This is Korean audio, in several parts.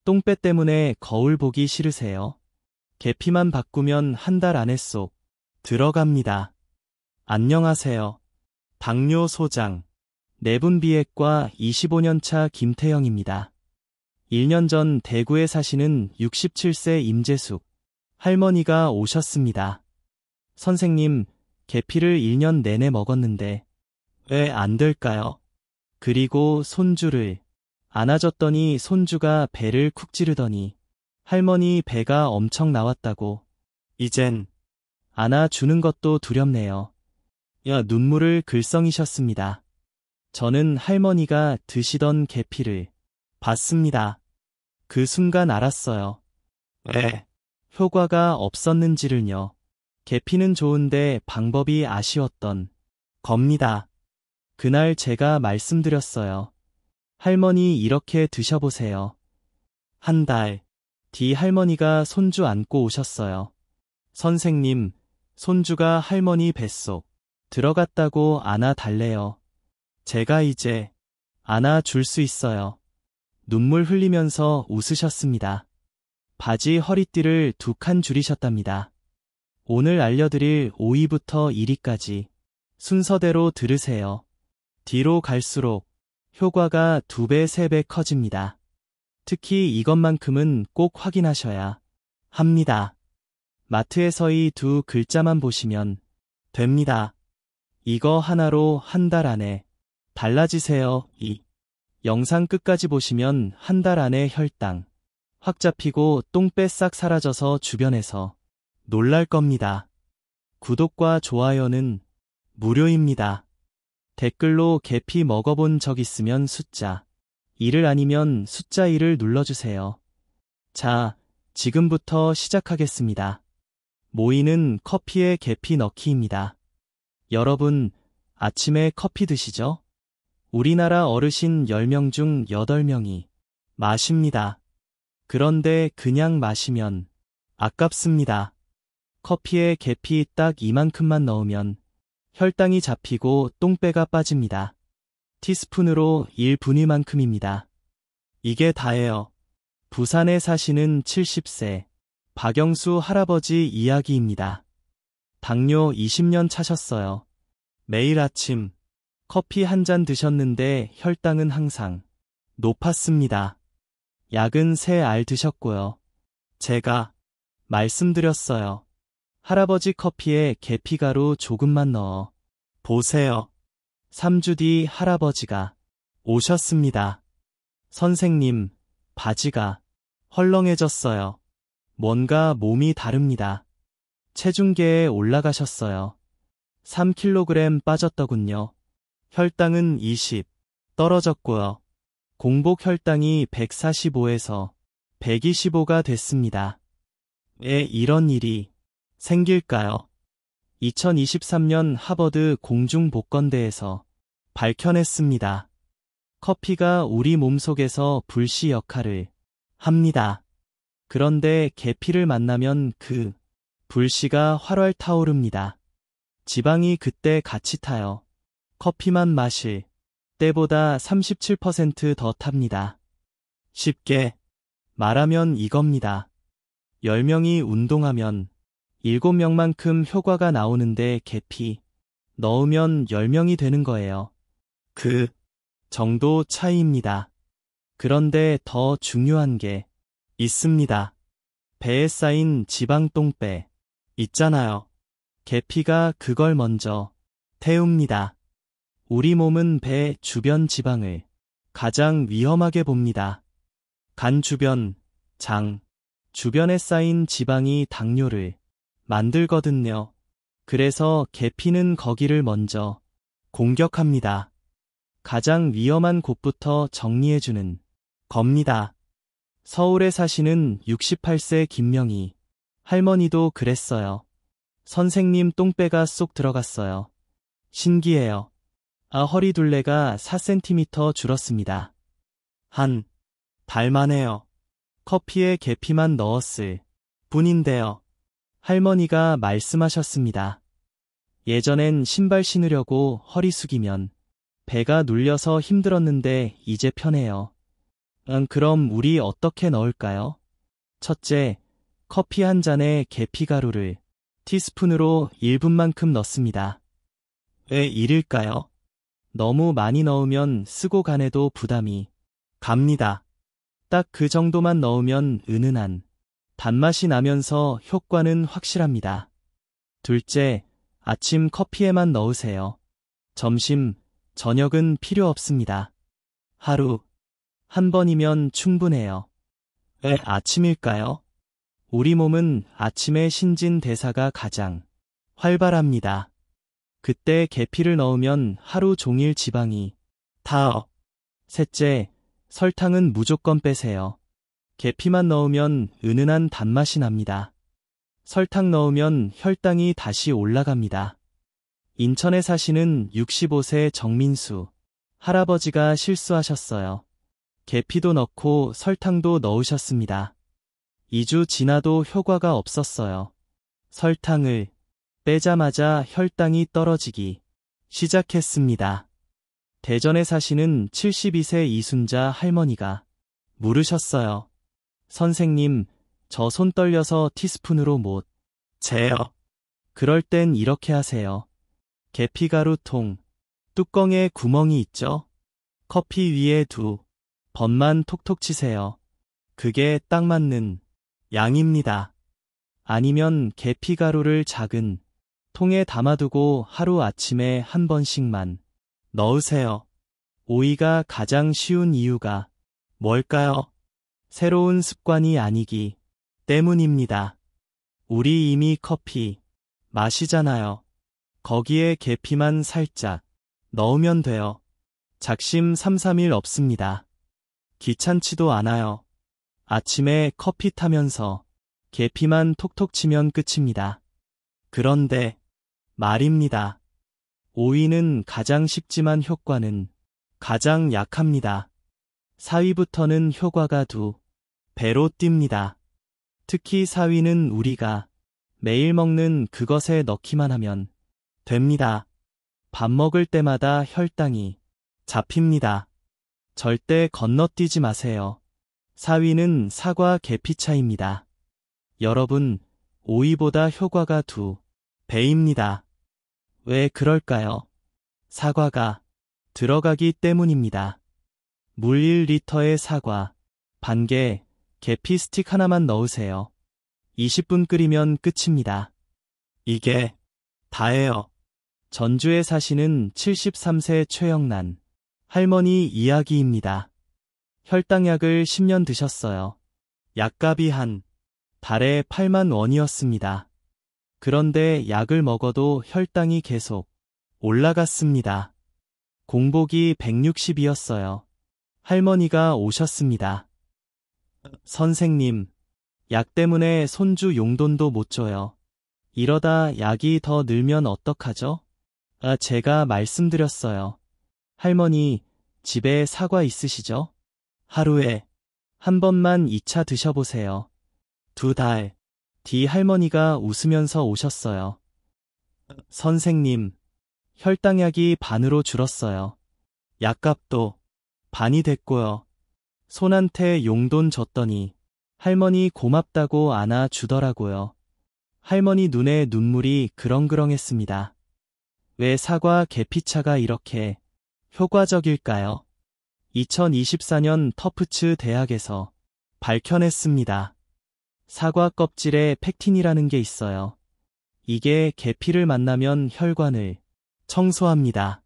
똥배 때문에 거울 보기 싫으세요? 계피만 바꾸면 한 달 안에 쏙 들어갑니다. 안녕하세요. 당뇨 소장, 내분비핵과 25년차 김태영입니다. 1년 전 대구에 사시는 67세 임재숙 할머니가 오셨습니다. 선생님, 계피를 1년 내내 먹었는데 왜 안 될까요? 그리고 손주를 안아줬더니 손주가 배를 쿡 찌르더니 할머니 배가 엄청 나왔다고. 이젠 안아주는 것도 두렵네요. 눈물을 글썽이셨습니다. 저는 할머니가 드시던 계피를 봤습니다. 그 순간 알았어요. 왜 효과가 없었는지를요. 계피는 좋은데 방법이 아쉬웠던 겁니다. 그날 제가 말씀드렸어요. 할머니 이렇게 드셔보세요. 한 달 뒤 할머니가 손주 안고 오셨어요. 선생님, 손주가 할머니 뱃속 들어갔다고 안아달래요. 제가 이제 안아줄 수 있어요. 눈물 흘리면서 웃으셨습니다. 바지 허리띠를 2칸 줄이셨답니다. 오늘 알려드릴 5위부터 1위까지 순서대로 들으세요. 뒤로 갈수록 효과가 2배, 3배 커집니다. 특히 이것만큼은 꼭 확인하셔야 합니다. 마트에서의 2 글자만 보시면 됩니다. 이거 하나로 한 달 안에 달라지세요. 이 영상 끝까지 보시면 한 달 안에 혈당 확 잡히고 똥배 싹 사라져서 주변에서 놀랄 겁니다. 구독과 좋아요는 무료입니다. 댓글로 계피 먹어본 적 있으면 숫자 2를 아니면 숫자 2를 눌러주세요. 자, 지금부터 시작하겠습니다. 모이는 커피에 계피 넣기입니다. 여러분, 아침에 커피 드시죠? 우리나라 어르신 10명 중 8명이 마십니다. 그런데 그냥 마시면 아깝습니다. 커피에 계피 딱 이만큼만 넣으면 혈당이 잡히고 똥배가 빠집니다. 티스푼으로 1분위만큼입니다. 이게 다예요. 부산에 사시는 70세 박영수 할아버지 이야기입니다. 당뇨 20년 차셨어요. 매일 아침 커피 한 잔 드셨는데 혈당은 항상 높았습니다. 약은 3알 드셨고요. 제가 말씀드렸어요. 할아버지 커피에 계피가루 조금만 넣어 보세요. 3주 뒤 할아버지가 오셨습니다. 선생님, 바지가 헐렁해졌어요. 뭔가 몸이 다릅니다. 체중계에 올라가셨어요. 3kg 빠졌더군요. 혈당은 20 떨어졌고요. 공복 혈당이 145에서 125가 됐습니다. 왜 이런 일이 생길까요? 2023년 하버드 공중복건대에서 밝혀냈습니다. 커피가 우리 몸속에서 불씨 역할을 합니다. 그런데 계피를 만나면 그 불씨가 활활 타오릅니다. 지방이 그때 같이 타요. 커피만 마실 때보다 37% 더 탑니다. 쉽게 말하면 이겁니다. 10명이 운동하면 7명만큼 효과가 나오는데 계피 넣으면 10명이 되는 거예요. 그 정도 차이입니다. 그런데 더 중요한 게 있습니다. 배에 쌓인 지방 똥배 있잖아요. 계피가 그걸 먼저 태웁니다. 우리 몸은 배 주변 지방을 가장 위험하게 봅니다. 간 주변, 장 주변에 쌓인 지방이 당뇨를 만들거든요. 그래서 계피는 거기를 먼저 공격합니다. 가장 위험한 곳부터 정리해주는 겁니다. 서울에 사시는 68세 김명희 할머니도 그랬어요. 선생님 똥배가 쏙 들어갔어요. 신기해요. 허리둘레가 4cm 줄었습니다. 한 달 만에요. 커피에 계피만 넣었을 뿐인데요. 할머니가 말씀하셨습니다. 예전엔 신발 신으려고 허리 숙이면 배가 눌려서 힘들었는데 이제 편해요. 그럼 우리 어떻게 넣을까요? 첫째, 커피 한 잔에 계피가루를 티스푼으로 1분만큼 넣습니다. 왜 1일까요? 너무 많이 넣으면 쓰고 간에도 부담이 갑니다. 딱 그 정도만 넣으면 은은한 단맛이 나면서 효과는 확실합니다. 둘째, 아침 커피에만 넣으세요. 점심, 저녁은 필요 없습니다. 하루 한 번이면 충분해요. 왜 아침일까요? 우리 몸은 아침에 신진대사가 가장 활발합니다. 그때 계피를 넣으면 하루 종일 지방이 다. 셋째, 설탕은 무조건 빼세요. 계피만 넣으면 은은한 단맛이 납니다. 설탕 넣으면 혈당이 다시 올라갑니다. 인천에 사시는 65세 정민수 할아버지가 실수하셨어요. 계피도 넣고 설탕도 넣으셨습니다. 2주 지나도 효과가 없었어요. 설탕을 빼자마자 혈당이 떨어지기 시작했습니다. 대전에 사시는 72세 이순자 할머니가 물으셨어요. 선생님, 저 손 떨려서 티스푼으로 못 재요. 그럴 땐 이렇게 하세요. 계피가루통, 뚜껑에 구멍이 있죠? 커피 위에 두 번만 톡톡 치세요. 그게 딱 맞는 양입니다. 아니면 계피가루를 작은 통에 담아두고 하루 아침에 한 번씩만 넣으세요. 오이가 가장 쉬운 이유가 뭘까요? 새로운 습관이 아니기 때문입니다. 우리 이미 커피 마시잖아요. 거기에 계피만 살짝 넣으면 돼요. 작심 삼삼일 없습니다. 귀찮지도 않아요. 아침에 커피 타면서 계피만 톡톡 치면 끝입니다. 그런데 말입니다. 오이는 가장 쉽지만 효과는 가장 약합니다. 4위부터는 효과가 2배로 뜁니다. 특히 4위는 우리가 매일 먹는 그것에 넣기만 하면 됩니다. 밥 먹을 때마다 혈당이 잡힙니다. 절대 건너뛰지 마세요. 4위는 사과 계피차입니다. 여러분, 오이보다 효과가 2배입니다. 왜 그럴까요? 사과가 들어가기 때문입니다. 물 1리터에 사과 반 개, 계피 스틱 하나만 넣으세요. 20분 끓이면 끝입니다. 이게 다예요. 전주에 사시는 73세 최영란 할머니 이야기입니다. 혈당약을 10년 드셨어요. 약값이 한 달에 8만 원이었습니다. 그런데 약을 먹어도 혈당이 계속 올라갔습니다. 공복이 160이었어요. 할머니가 오셨습니다. 선생님, 약 때문에 손주 용돈도 못 줘요. 이러다 약이 더 늘면 어떡하죠? 제가 말씀드렸어요. 할머니, 집에 사과 있으시죠? 하루에 한 번만 2차 드셔보세요. 2달 뒤 할머니가 웃으면서 오셨어요. 선생님, 혈당약이 반으로 줄었어요. 약값도 반이 됐고요. 손한테 용돈 줬더니 할머니 고맙다고 안아주더라고요. 할머니 눈에 눈물이 그렁그렁했습니다. 왜 사과 계피차가 이렇게 효과적일까요? 2024년 터프츠 대학에서 밝혀냈습니다. 사과 껍질에 펙틴이라는 게 있어요. 이게 계피를 만나면 혈관을 청소합니다.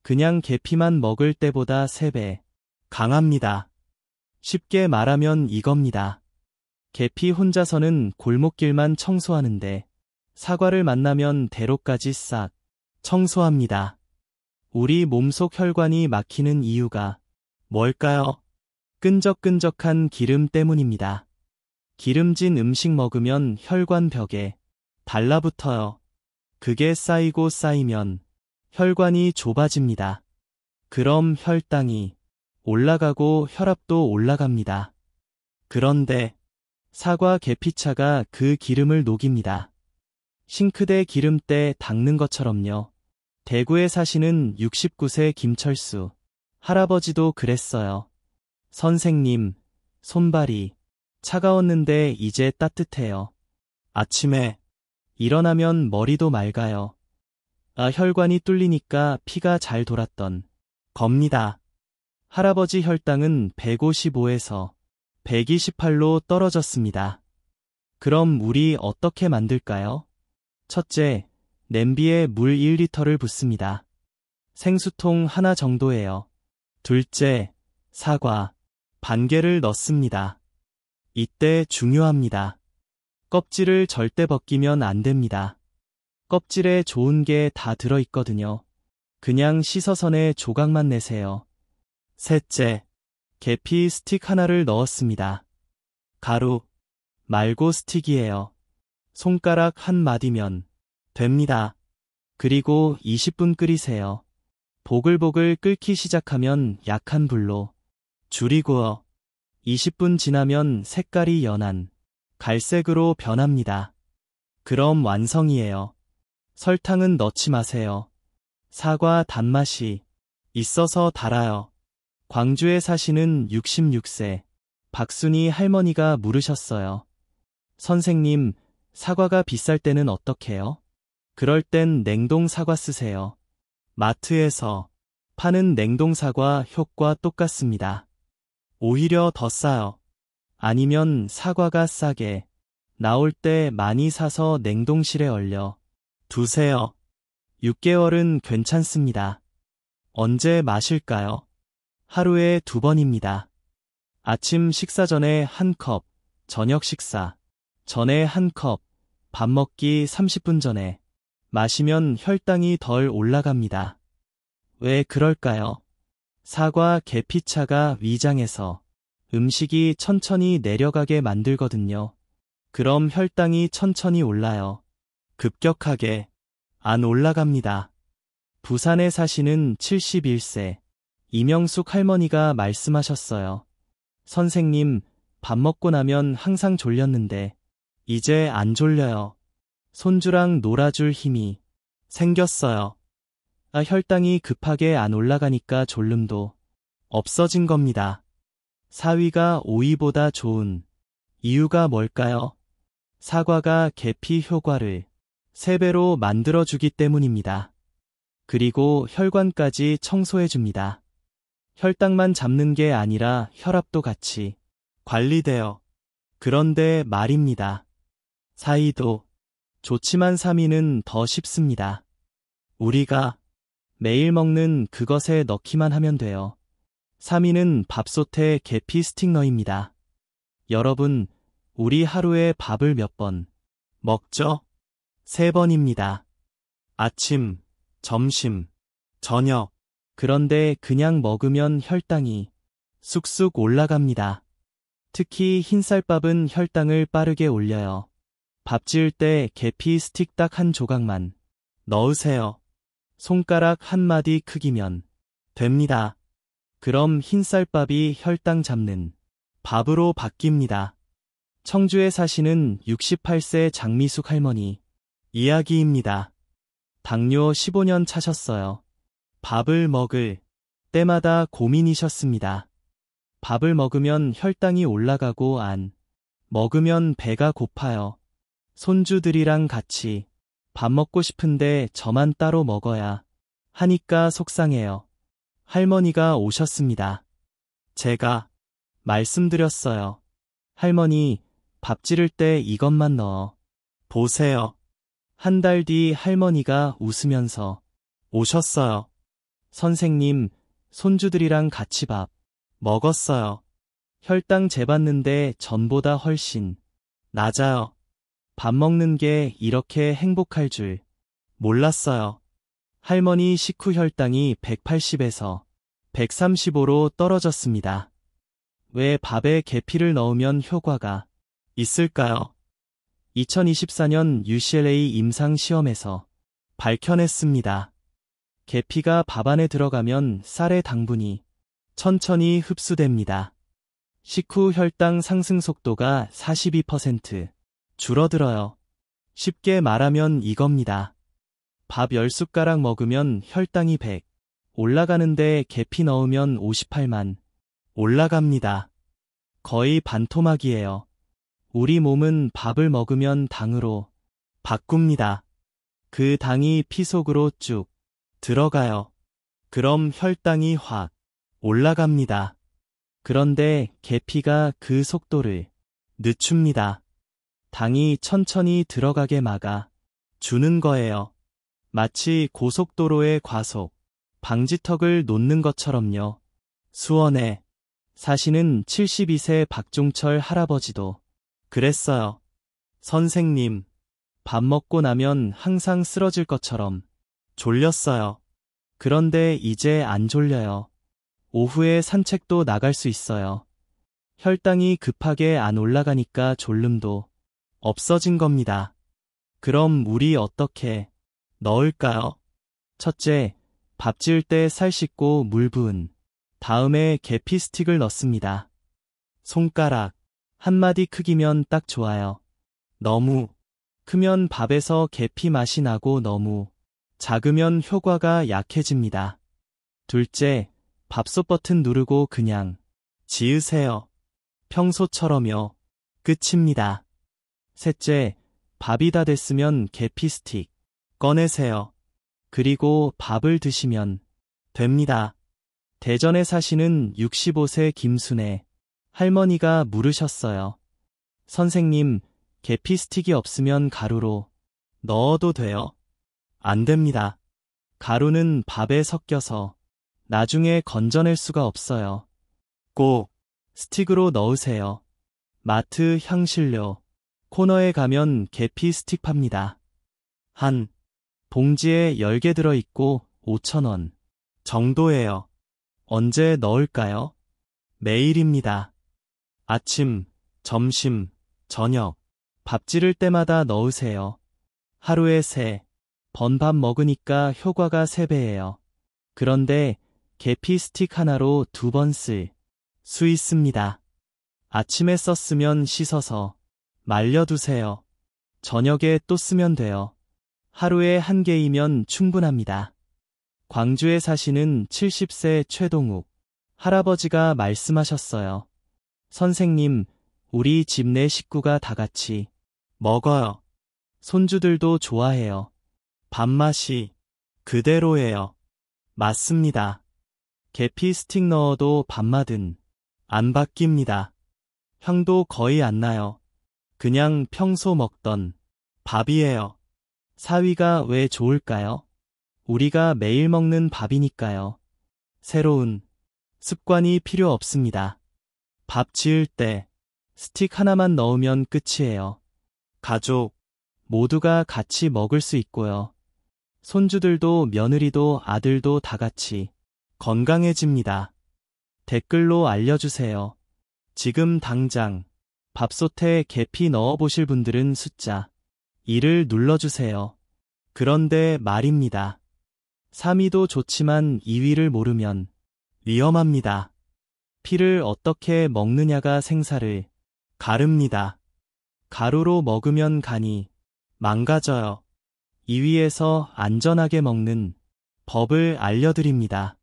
그냥 계피만 먹을 때보다 3배 강합니다. 쉽게 말하면 이겁니다. 계피 혼자서는 골목길만 청소하는데 사과를 만나면 대로까지 싹 청소합니다. 우리 몸속 혈관이 막히는 이유가 뭘까요? 끈적끈적한 기름 때문입니다. 기름진 음식 먹으면 혈관 벽에 달라붙어요. 그게 쌓이고 쌓이면 혈관이 좁아집니다. 그럼 혈당이 올라가고 혈압도 올라갑니다. 그런데 사과 계피차가 그 기름을 녹입니다. 싱크대 기름때 닦는 것처럼요. 대구에 사시는 69세 김철수 할아버지도 그랬어요. 선생님, 손발이 차가웠는데 이제 따뜻해요. 아침에 일어나면 머리도 맑아요. 혈관이 뚫리니까 피가 잘 돌았던 겁니다. 할아버지 혈당은 155에서 128로 떨어졌습니다. 그럼 우리 어떻게 만들까요? 첫째, 냄비에 물 1리터를 붓습니다. 생수통 하나 정도예요. 둘째, 사과 반 개를 넣습니다. 이때 중요합니다. 껍질을 절대 벗기면 안 됩니다. 껍질에 좋은 게 다 들어있거든요. 그냥 씻어서 내 조각만 내세요. 셋째, 계피 스틱 하나를 넣었습니다. 가루 말고 스틱이에요. 손가락 한 마디면 됩니다. 그리고 20분 끓이세요. 보글보글 끓기 시작하면 약한 불로 줄이고요. 20분 지나면 색깔이 연한 갈색으로 변합니다. 그럼 완성이에요. 설탕은 넣지 마세요. 사과 단맛이 있어서 달아요. 광주에 사시는 66세 박순희 할머니가 물으셨어요. 선생님, 사과가 비쌀 때는 어떡해요? 그럴 땐 냉동 사과 쓰세요. 마트에서 파는 냉동 사과 효과 똑같습니다. 오히려 더 싸요. 아니면 사과가 싸게 나올 때 많이 사서 냉동실에 얼려 두세요. 6개월은 괜찮습니다. 언제 마실까요? 하루에 2번입니다. 아침 식사 전에 한 컵, 저녁 식사 전에 한 컵, 밥 먹기 30분 전에 마시면 혈당이 덜 올라갑니다. 왜 그럴까요? 사과 계피차가 위장에서 음식이 천천히 내려가게 만들거든요. 그럼 혈당이 천천히 올라요. 급격하게 안 올라갑니다. 부산에 사시는 71세 이명숙 할머니가 말씀하셨어요. 선생님, 밥 먹고 나면 항상 졸렸는데 이제 안 졸려요. 손주랑 놀아줄 힘이 생겼어요. 혈당이 급하게 안 올라가니까 졸름도 없어진 겁니다. 사위가 오이보다 좋은 이유가 뭘까요? 사과가 계피 효과를 3배로 만들어주기 때문입니다. 그리고 혈관까지 청소해줍니다. 혈당만 잡는 게 아니라 혈압도 같이 관리돼요. 그런데 말입니다. 사이도 좋지만 사미는 더 쉽습니다. 우리가 매일 먹는 그것에 넣기만 하면 돼요. 사미는 밥솥에 계피 스틱 넣입니다. 여러분, 우리 하루에 밥을 몇 번 먹죠? 3번입니다. 아침, 점심, 저녁. 그런데 그냥 먹으면 혈당이 쑥쑥 올라갑니다. 특히 흰쌀밥은 혈당을 빠르게 올려요. 밥 지을 때 계피 스틱 딱 한 조각만 넣으세요. 손가락 한 마디 크기면 됩니다. 그럼 흰쌀밥이 혈당 잡는 밥으로 바뀝니다. 청주에 사시는 68세 장미숙 할머니 이야기입니다. 당뇨 15년 차셨어요. 밥을 먹을 때마다 고민이셨습니다. 밥을 먹으면 혈당이 올라가고 안 먹으면 배가 고파요. 손주들이랑 같이 밥 먹고 싶은데 저만 따로 먹어야 하니까 속상해요. 할머니가 오셨습니다. 제가 말씀드렸어요. 할머니, 밥 지를 때 이것만 넣어 보세요. 한 달 뒤 할머니가 웃으면서 오셨어요. 선생님, 손주들이랑 같이 밥 먹었어요. 혈당 재봤는데 전보다 훨씬 낮아요. 밥 먹는 게 이렇게 행복할 줄 몰랐어요. 할머니 식후 혈당이 180에서 135로 떨어졌습니다. 왜 밥에 계피를 넣으면 효과가 있을까요? 2024년 UCLA 임상시험에서 밝혀냈습니다. 계피가 밥 안에 들어가면 쌀의 당분이 천천히 흡수됩니다. 식후 혈당 상승 속도가 42% 줄어들어요. 쉽게 말하면 이겁니다. 밥 10숟가락 먹으면 혈당이 100 올라가는데 계피 넣으면 58만 올라갑니다. 거의 반토막이에요. 우리 몸은 밥을 먹으면 당으로 바꿉니다. 그 당이 피 속으로 쭉 들어가요. 그럼 혈당이 확 올라갑니다. 그런데 계피가 그 속도를 늦춥니다. 당이 천천히 들어가게 막아 주는 거예요. 마치 고속도로의 과속 방지턱을 놓는 것처럼요. 수원에 사시는 72세 박종철 할아버지도 그랬어요. 선생님, 밥 먹고 나면 항상 쓰러질 것처럼 졸렸어요. 그런데 이제 안 졸려요. 오후에 산책도 나갈 수 있어요. 혈당이 급하게 안 올라가니까 졸름도 없어진 겁니다. 그럼 우리 어떻게 넣을까요? 첫째, 밥 지을 때 살 씻고 물 부은 다음에 계피 스틱을 넣습니다. 손가락 한 마디 크기면 딱 좋아요. 너무 크면 밥에서 계피 맛이 나고 너무 작으면 효과가 약해집니다. 둘째, 밥솥 버튼 누르고 그냥 지으세요. 평소처럼요. 끝입니다. 셋째, 밥이 다 됐으면 계피 스틱 꺼내세요. 그리고 밥을 드시면 됩니다. 대전에 사시는 65세 김순애 할머니가 물으셨어요. 선생님, 계피 스틱이 없으면 가루로 넣어도 돼요? 안 됩니다. 가루는 밥에 섞여서 나중에 건져낼 수가 없어요. 꼭 스틱으로 넣으세요. 마트 향신료 코너에 가면 계피 스틱 팝니다. 한 봉지에 10개 들어있고 5,000원 정도예요. 언제 넣을까요? 매일입니다. 아침, 점심, 저녁, 밥 지를 때마다 넣으세요. 하루에 3번 밥 먹으니까 효과가 3배예요. 그런데 계피 스틱 하나로 2번 쓸 수 있습니다. 아침에 썼으면 씻어서 말려두세요. 저녁에 또 쓰면 돼요. 하루에 1개이면 충분합니다. 광주에 사시는 70세 최동욱 할아버지가 말씀하셨어요. 선생님, 우리 집 내 식구가 다 같이 먹어요. 손주들도 좋아해요. 밥맛이 그대로예요. 맞습니다. 계피 스틱 넣어도 밥맛은 안 바뀝니다. 향도 거의 안 나요. 그냥 평소 먹던 밥이에요. 사위가 왜 좋을까요? 우리가 매일 먹는 밥이니까요. 새로운 습관이 필요 없습니다. 밥 지을 때 스틱 하나만 넣으면 끝이에요. 가족 모두가 같이 먹을 수 있고요. 손주들도 며느리도 아들도 다 같이 건강해집니다. 댓글로 알려주세요. 지금 당장 밥솥에 계피 넣어보실 분들은 숫자 2를 눌러주세요. 그런데 말입니다. 3위도 좋지만 2위를 모르면 위험합니다. 피를 어떻게 먹느냐가 생사를 가릅니다. 가루로 먹으면 간이 망가져요. 2위에서 안전하게 먹는 법을 알려드립니다.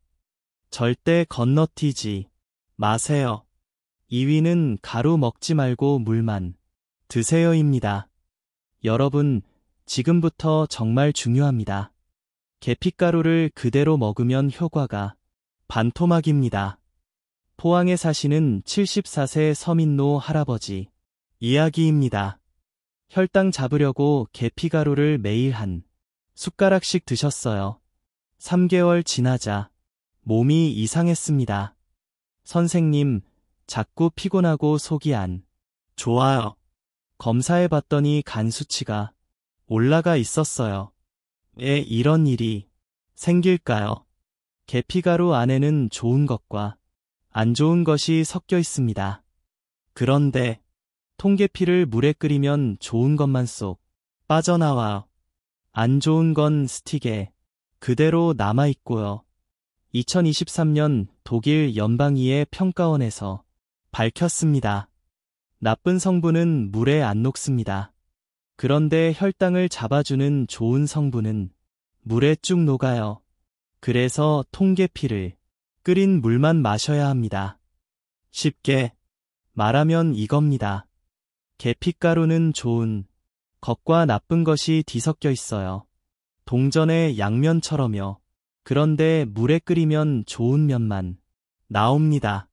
절대 건너뛰지 마세요. 2위는 가루 먹지 말고 물만 드세요입니다. 여러분, 지금부터 정말 중요합니다. 계피가루를 그대로 먹으면 효과가 반토막입니다. 포항에 사시는 74세 서민노 할아버지 이야기입니다. 혈당 잡으려고 계피가루를 매일 한 숟가락씩 드셨어요. 3개월 지나자 몸이 이상했습니다. 선생님, 자꾸 피곤하고 속이 안 좋아요. 검사해봤더니 간 수치가 올라가 있었어요. 왜 이런 일이 생길까요? 계피가루 안에는 좋은 것과 안 좋은 것이 섞여 있습니다. 그런데 통계피를 물에 끓이면 좋은 것만 쏙 빠져나와요. 안 좋은 건 스틱에 그대로 남아있고요. 2023년 독일 연방의회 평가원에서 밝혔습니다. 나쁜 성분은 물에 안 녹습니다. 그런데 혈당을 잡아주는 좋은 성분은 물에 쭉 녹아요. 그래서 통계피를 끓인 물만 마셔야 합니다. 쉽게 말하면 이겁니다. 계피가루는 좋은 것과 나쁜 것이 뒤섞여 있어요. 동전의 양면처럼요. 그런데 물에 끓이면 좋은 면만 나옵니다.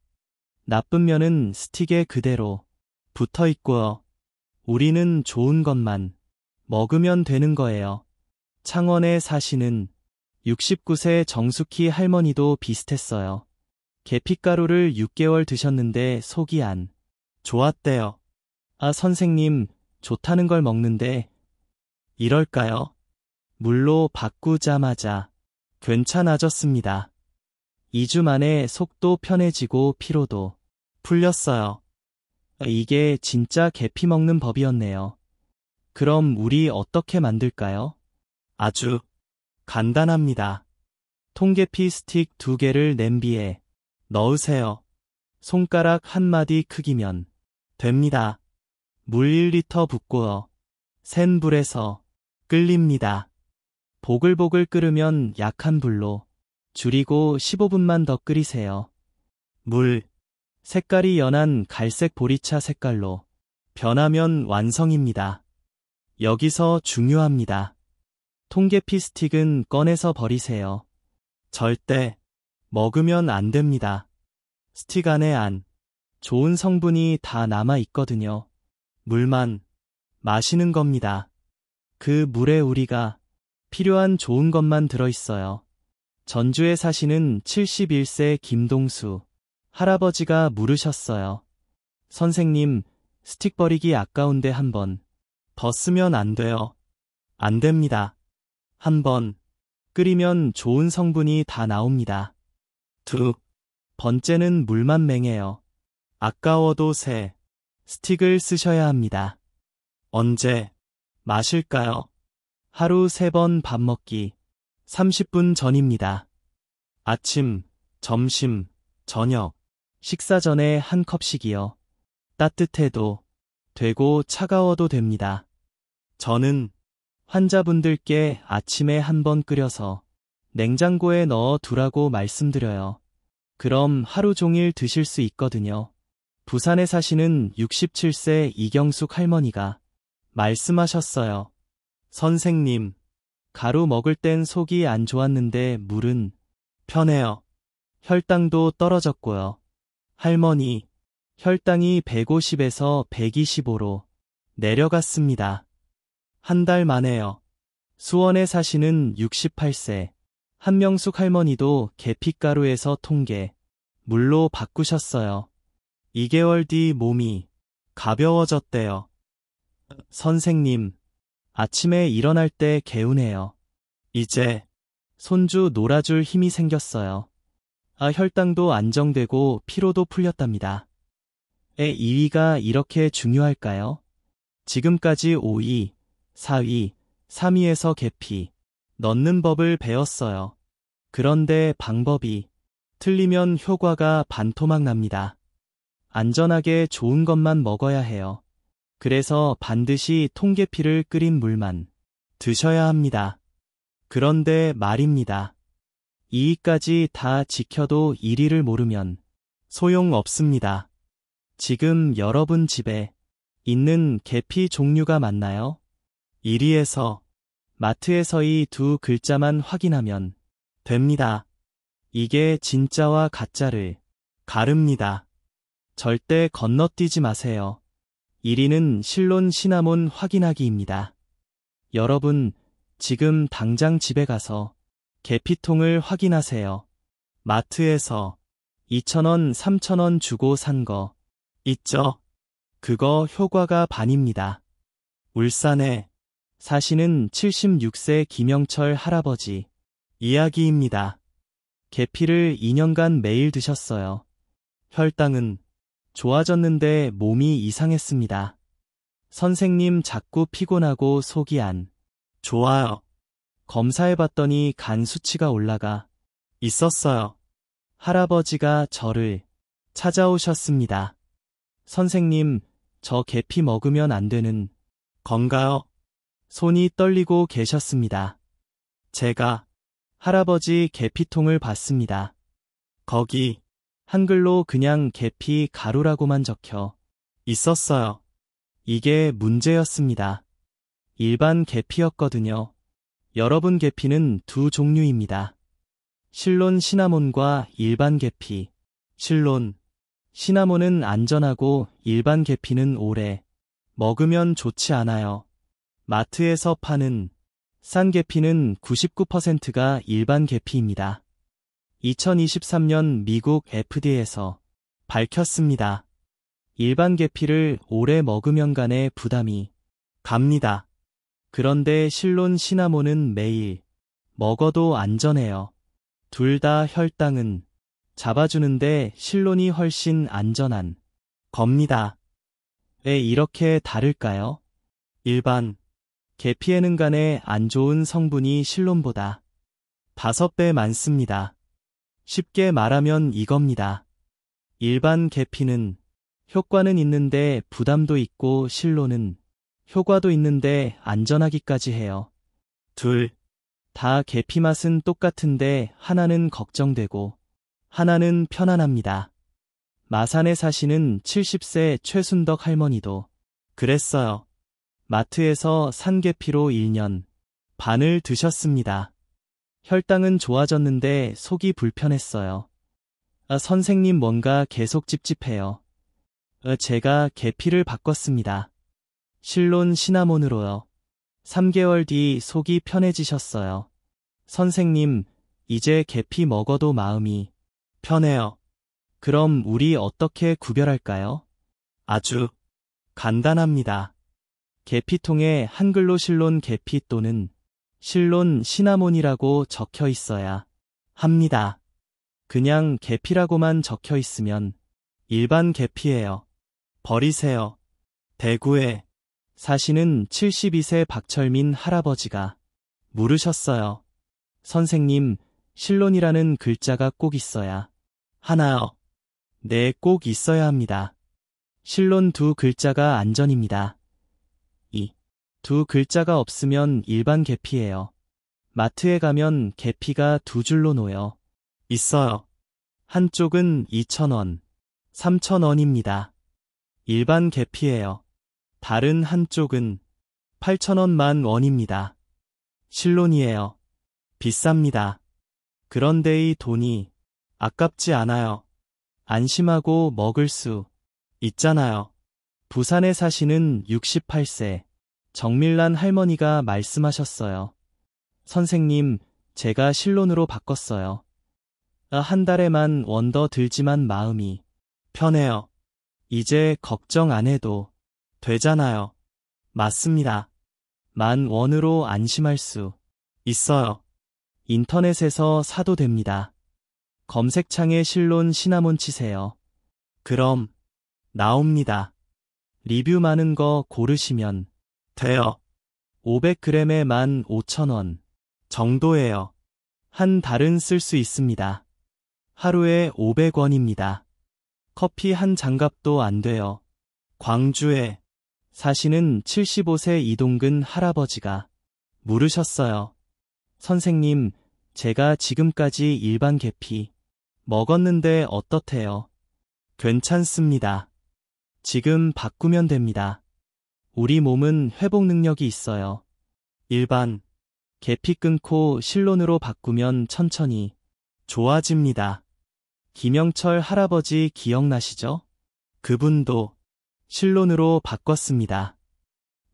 나쁜 면은 스틱에 그대로 붙어 있고요. 우리는 좋은 것만 먹으면 되는 거예요. 창원에 사시는 69세 정숙희 할머니도 비슷했어요. 계피가루를 6개월 드셨는데 속이 안 좋았대요. 아, 선생님, 좋다는 걸 먹는데 이럴까요? 물로 바꾸자마자 괜찮아졌습니다. 2주 만에 속도 편해지고 피로도 풀렸어요. 이게 진짜 계피 먹는 법이었네요. 그럼 우리 어떻게 만들까요? 아주 간단합니다. 통계피 스틱 2개를 냄비에 넣으세요. 손가락 한 마디 크기면 됩니다. 물 1리터 붓고요. 센 불에서 끓입니다. 보글보글 끓으면 약한 불로 줄이고 15분만 더 끓이세요. 물 색깔이 연한 갈색 보리차 색깔로 변하면 완성입니다. 여기서 중요합니다. 통계피 스틱은 꺼내서 버리세요. 절대 먹으면 안 됩니다. 스틱 안에 안 좋은 성분이 다 남아 있거든요. 물만 마시는 겁니다. 그 물에 우리가 필요한 좋은 것만 들어 있어요. 전주에 사시는 71세 김동수 할아버지가 물으셨어요. 선생님, 스틱 버리기 아까운데 한번 더 쓰면 안 돼요. 안 됩니다. 한번 끓이면 좋은 성분이 다 나옵니다. 두 번째는 물만 맹해요. 아까워도 새 스틱을 쓰셔야 합니다. 언제 마실까요? 하루 3번 밥 먹기 30분 전입니다. 아침, 점심, 저녁, 식사 전에 한 컵씩이요. 따뜻해도 되고 차가워도 됩니다. 저는 환자분들께 아침에 한번 끓여서 냉장고에 넣어 두라고 말씀드려요. 그럼 하루 종일 드실 수 있거든요. 부산에 사시는 67세 이경숙 할머니가 말씀하셨어요. 선생님, 가루 먹을 땐 속이 안 좋았는데 물은 편해요. 혈당도 떨어졌고요. 할머니, 혈당이 150에서 125로 내려갔습니다. 한 달 만에요. 수원에 사시는 68세 한명숙 할머니도 계피가루에서 통계 물로 바꾸셨어요. 2개월 뒤 몸이 가벼워졌대요. 선생님, 아침에 일어날 때 개운해요. 이제 손주 놀아줄 힘이 생겼어요. 아, 혈당도 안정되고 피로도 풀렸답니다. 2위가 이렇게 중요할까요? 지금까지 5위, 4위, 3위에서 계피 넣는 법을 배웠어요. 그런데 방법이 틀리면 효과가 반토막 납니다. 안전하게 좋은 것만 먹어야 해요. 그래서 반드시 통계피를 끓인 물만 드셔야 합니다. 그런데 말입니다. 2위까지 다 지켜도 1위를 모르면 소용없습니다. 지금 여러분 집에 있는 계피 종류가 맞나요? 1위에서 마트에서 이 두 글자만 확인하면 됩니다. 이게 진짜와 가짜를 가릅니다. 절대 건너뛰지 마세요. 1위는 실론 시나몬 확인하기입니다. 여러분, 지금 당장 집에 가서 계피통을 확인하세요. 마트에서 2,000원, 3,000원 주고 산 거 있죠? 그거 효과가 반입니다. 울산에 사시는 76세 김영철 할아버지 이야기입니다. 계피를 2년간 매일 드셨어요. 혈당은 좋아졌는데 몸이 이상했습니다. 선생님 자꾸 피곤하고 속이 안 좋아요. 검사해봤더니 간 수치가 올라가 있었어요. 할아버지가 저를 찾아오셨습니다. 선생님, 저 계피 먹으면 안 되는 건가요? 손이 떨리고 계셨습니다. 제가 할아버지 계피통을 봤습니다. 거기 한글로 그냥 계피 가루라고만 적혀 있었어요. 이게 문제였습니다. 일반 계피였거든요. 여러분, 계피는 두 종류입니다. 실론 시나몬과 일반 계피. 실론 시나몬은 안전하고 일반 계피는 오래 먹으면 좋지 않아요. 마트에서 파는 싼 계피는 99%가 일반 계피입니다. 2023년 미국 FDA에서 밝혔습니다. 일반 계피를 오래 먹으면 간에 부담이 갑니다. 그런데 실론 시나몬은 매일 먹어도 안전해요. 둘 다 혈당은 잡아주는데 실론이 훨씬 안전한 겁니다. 왜 이렇게 다를까요? 일반 계피에는 간에 안 좋은 성분이 실론보다 5배 많습니다. 쉽게 말하면 이겁니다. 일반 계피는 효과는 있는데 부담도 있고 실론은 효과도 있는데 안전하기까지 해요. 둘 다 계피 맛은 똑같은데 하나는 걱정되고 하나는 편안합니다. 마산에 사시는 70세 최순덕 할머니도 그랬어요. 마트에서 산 계피로 1년 반을 드셨습니다. 혈당은 좋아졌는데 속이 불편했어요. 선생님, 뭔가 계속 찝찝해요. 제가 계피를 바꿨습니다. 실론 시나몬으로요. 3개월 뒤 속이 편해지셨어요. 선생님, 이제 계피 먹어도 마음이 편해요. 그럼 우리 어떻게 구별할까요? 아주 간단합니다. 계피통에 한글로 실론 계피 또는 실론 시나몬이라고 적혀 있어야 합니다. 그냥 계피라고만 적혀 있으면 일반 계피예요. 버리세요. 대구에 사시는 72세 박철민 할아버지가 물으셨어요. 선생님, 실론이라는 글자가 꼭 있어야 하나요? 네, 꼭 있어야 합니다. 실론 두 글자가 안전입니다. 이 두 글자가 없으면 일반 계피예요. 마트에 가면 계피가 두 줄로 놓여 있어요. 한쪽은 2,000원, 3,000원입니다. 일반 계피예요. 다른 한쪽은 8,000원, 10,000원입니다. 실론이에요. 비쌉니다. 그런데 이 돈이 아깝지 않아요. 안심하고 먹을 수 있잖아요. 부산에 사시는 68세 정밀란 할머니가 말씀하셨어요. 선생님, 제가 실론으로 바꿨어요. 한 달에만 원 더 들지만 마음이 편해요. 이제 걱정 안 해도 되잖아요. 맞습니다. 10,000원으로 안심할 수 있어요. 인터넷에서 사도 됩니다. 검색창에 실론 시나몬 치세요. 그럼 나옵니다. 리뷰 많은 거 고르시면 돼요. 500g에 15,000원 정도예요. 한 달은 쓸 수 있습니다. 하루에 500원입니다. 커피 한 장갑도 안 돼요. 광주에 사시는 75세 이동근 할아버지가 물으셨어요. 선생님, 제가 지금까지 일반 계피 먹었는데 어떻대요? 괜찮습니다. 지금 바꾸면 됩니다. 우리 몸은 회복 능력이 있어요. 일반 계피 끊고 실론으로 바꾸면 천천히 좋아집니다. 김영철 할아버지 기억나시죠? 그분도 실론으로 바꿨습니다.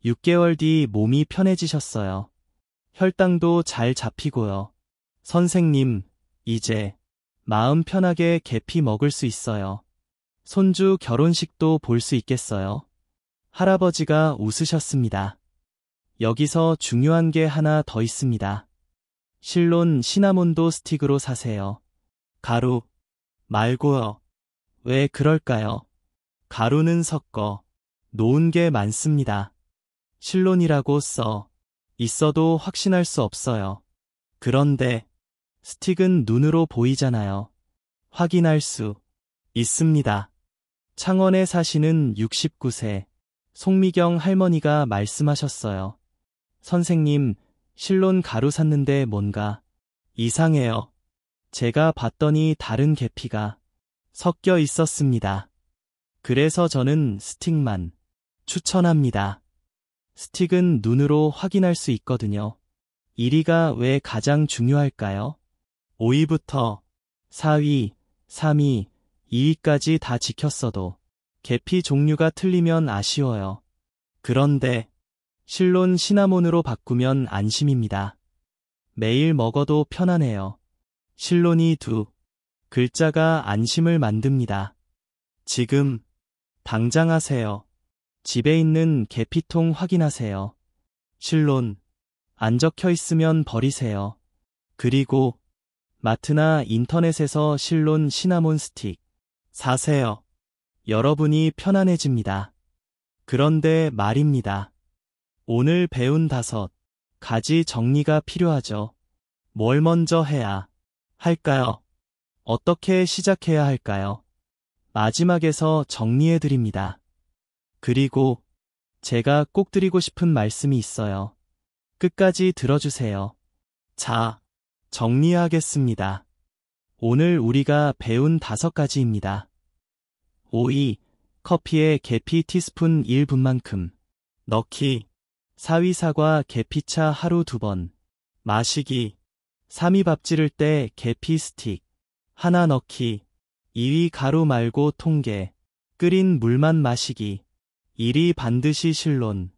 6개월 뒤 몸이 편해지셨어요. 혈당도 잘 잡히고요. 선생님, 이제 마음 편하게 계피 먹을 수 있어요. 손주 결혼식도 볼 수 있겠어요? 할아버지가 웃으셨습니다. 여기서 중요한 게 하나 더 있습니다. 실론 시나몬도 스틱으로 사세요. 가루 말고요. 왜 그럴까요? 가루는 섞어 놓은 게 많습니다. 실론이라고 써 있어도 확신할 수 없어요. 그런데 스틱은 눈으로 보이잖아요. 확인할 수 있습니다. 창원에 사시는 69세 송미경 할머니가 말씀하셨어요. 선생님, 실론 가루 샀는데 뭔가 이상해요. 제가 봤더니 다른 계피가 섞여 있었습니다. 그래서 저는 스틱만 추천합니다. 스틱은 눈으로 확인할 수 있거든요. 1위가 왜 가장 중요할까요? 5위부터 4위, 3위, 2위까지 다 지켰어도 계피 종류가 틀리면 아쉬워요. 그런데 실론 시나몬으로 바꾸면 안심입니다. 매일 먹어도 편안해요. 실론이 두 글자가 안심을 만듭니다. 지금 당장 하세요. 집에 있는 계피통 확인하세요. 실론 안 적혀 있으면 버리세요. 그리고 마트나 인터넷에서 실론 시나몬 스틱 사세요. 여러분이 편안해집니다. 그런데 말입니다. 오늘 배운 5가지 정리가 필요하죠. 뭘 먼저 해야 할까요? 어떻게 시작해야 할까요? 마지막에서 정리해 드립니다. 그리고 제가 꼭 드리고 싶은 말씀이 있어요. 끝까지 들어주세요. 자, 정리하겠습니다. 오늘 우리가 배운 5가지입니다. 5위, 커피에 계피 티스푼 1분만큼 넣기. 4위, 사과 계피차 하루 2번 마시기. 3위, 밥 지를 때 계피 스틱 하나 넣기. 2위, 가루 말고 통계 끓인 물만 마시기. 1위, 반드시 실론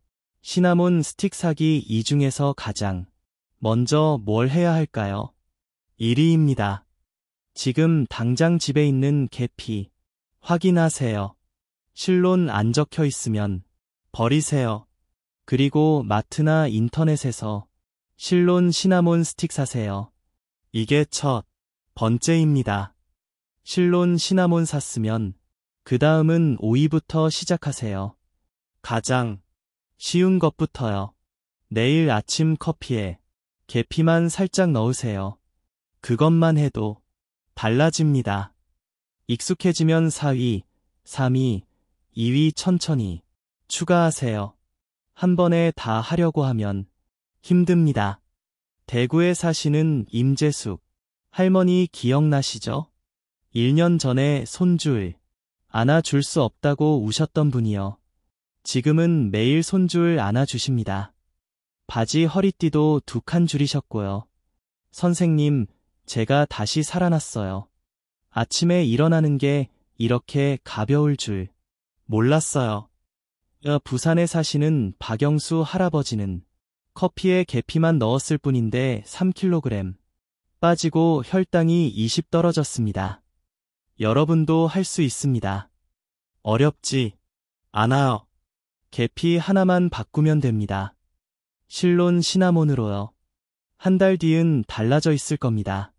시나몬 스틱 사기. 이 중에서 가장 먼저 뭘 해야 할까요? 1위입니다. 지금 당장 집에 있는 계피 확인하세요. 실론 안 적혀 있으면 버리세요. 그리고 마트나 인터넷에서 실론 시나몬 스틱 사세요. 이게 첫 번째입니다. 실론 시나몬 샀으면 그 다음은 5위부터 시작하세요. 가장 쉬운 것부터요. 내일 아침 커피에 계피만 살짝 넣으세요. 그것만 해도 달라집니다. 익숙해지면 4위, 3위, 2위 천천히 추가하세요. 한 번에 다 하려고 하면 힘듭니다. 대구에 사시는 임재숙 할머니 기억나시죠? 1년 전에 손줄 안아줄 수 없다고 우셨던 분이요. 지금은 매일 손줄 안아주십니다. 바지 허리띠도 2칸 줄이셨고요. 선생님, 제가 다시 살아났어요. 아침에 일어나는 게 이렇게 가벼울 줄 몰랐어요. 부산에 사시는 박영수 할아버지는 커피에 계피만 넣었을 뿐인데 3kg 빠지고 혈당이 20 떨어졌습니다. 여러분도 할 수 있습니다. 어렵지 않아요. 계피 하나만 바꾸면 됩니다. 실론 시나몬으로요. 한 달 뒤은 달라져 있을 겁니다.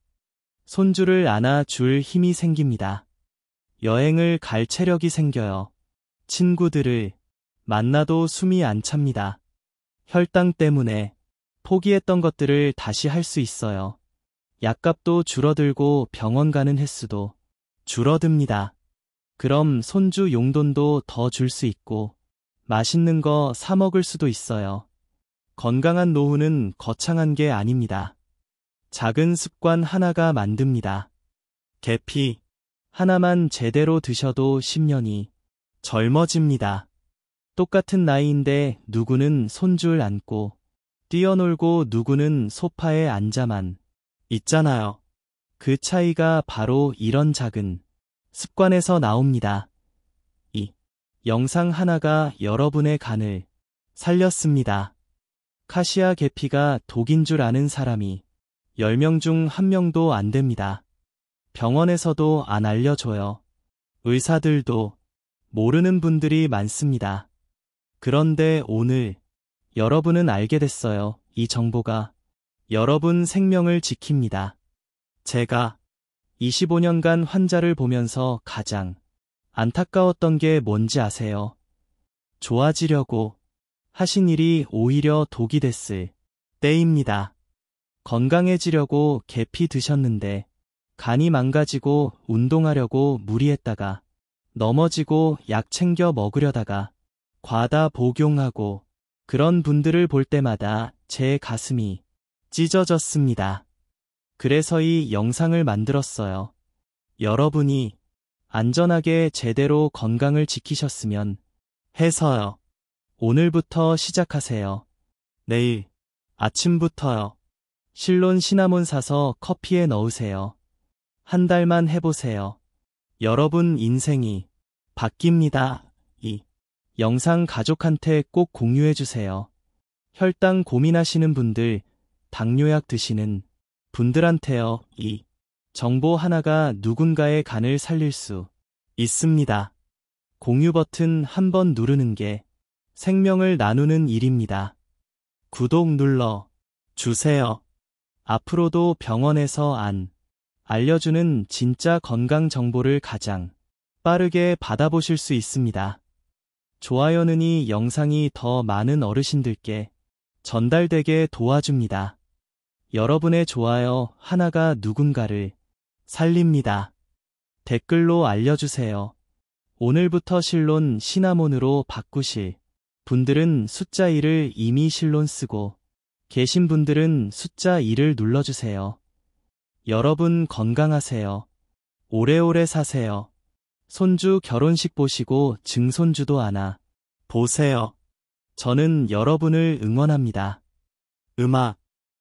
손주를 안아줄 힘이 생깁니다. 여행을 갈 체력이 생겨요. 친구들을 만나도 숨이 안 찹니다. 혈당 때문에 포기했던 것들을 다시 할 수 있어요. 약값도 줄어들고 병원 가는 횟수도 줄어듭니다. 그럼 손주 용돈도 더 줄 수 있고 맛있는 거 사 먹을 수도 있어요. 건강한 노후는 거창한 게 아닙니다. 작은 습관 하나가 만듭니다. 계피 하나만 제대로 드셔도 10년이 젊어집니다. 똑같은 나이인데 누구는 손줄 안고 뛰어놀고 누구는 소파에 앉아만 있잖아요. 그 차이가 바로 이런 작은 습관에서 나옵니다. 이 영상 하나가 여러분의 간을 살렸습니다. 카시아 계피가 독인 줄 아는 사람이 10명 중 1명도 안 됩니다. 병원에서도 안 알려줘요. 의사들도 모르는 분들이 많습니다. 그런데 오늘 여러분은 알게 됐어요. 이 정보가 여러분 생명을 지킵니다. 제가 25년간 환자를 보면서 가장 안타까웠던 게 뭔지 아세요? 좋아지려고 하신 일이 오히려 독이 됐을 때입니다. 건강해지려고 계피 드셨는데 간이 망가지고 운동하려고 무리했다가 넘어지고 약 챙겨 먹으려다가 과다 복용하고 그런 분들을 볼 때마다 제 가슴이 찢어졌습니다. 그래서 이 영상을 만들었어요. 여러분이 안전하게 제대로 건강을 지키셨으면 해서요. 오늘부터 시작하세요. 내일 아침부터요. 실론 시나몬 사서 커피에 넣으세요. 한 달만 해보세요. 여러분 인생이 바뀝니다. 이 영상 가족한테 꼭 공유해주세요. 혈당 고민하시는 분들, 당뇨약 드시는 분들한테요. 이 정보 하나가 누군가의 간을 살릴 수 있습니다. 공유 버튼 한번 누르는 게 생명을 나누는 일입니다. 구독 눌러 주세요. 앞으로도 병원에서 안 알려주는 진짜 건강 정보를 가장 빠르게 받아보실 수 있습니다. 좋아요는 이 영상이 더 많은 어르신들께 전달되게 도와줍니다. 여러분의 좋아요 하나가 누군가를 살립니다. 댓글로 알려주세요. 오늘부터 실론 시나몬으로 바꾸실 분들은 숫자 1을 이미 실론 쓰고 계신 분들은 숫자 2를 눌러주세요. 여러분 건강하세요. 오래오래 사세요. 손주 결혼식 보시고 증손주도 안아 보세요. 저는 여러분을 응원합니다. 음악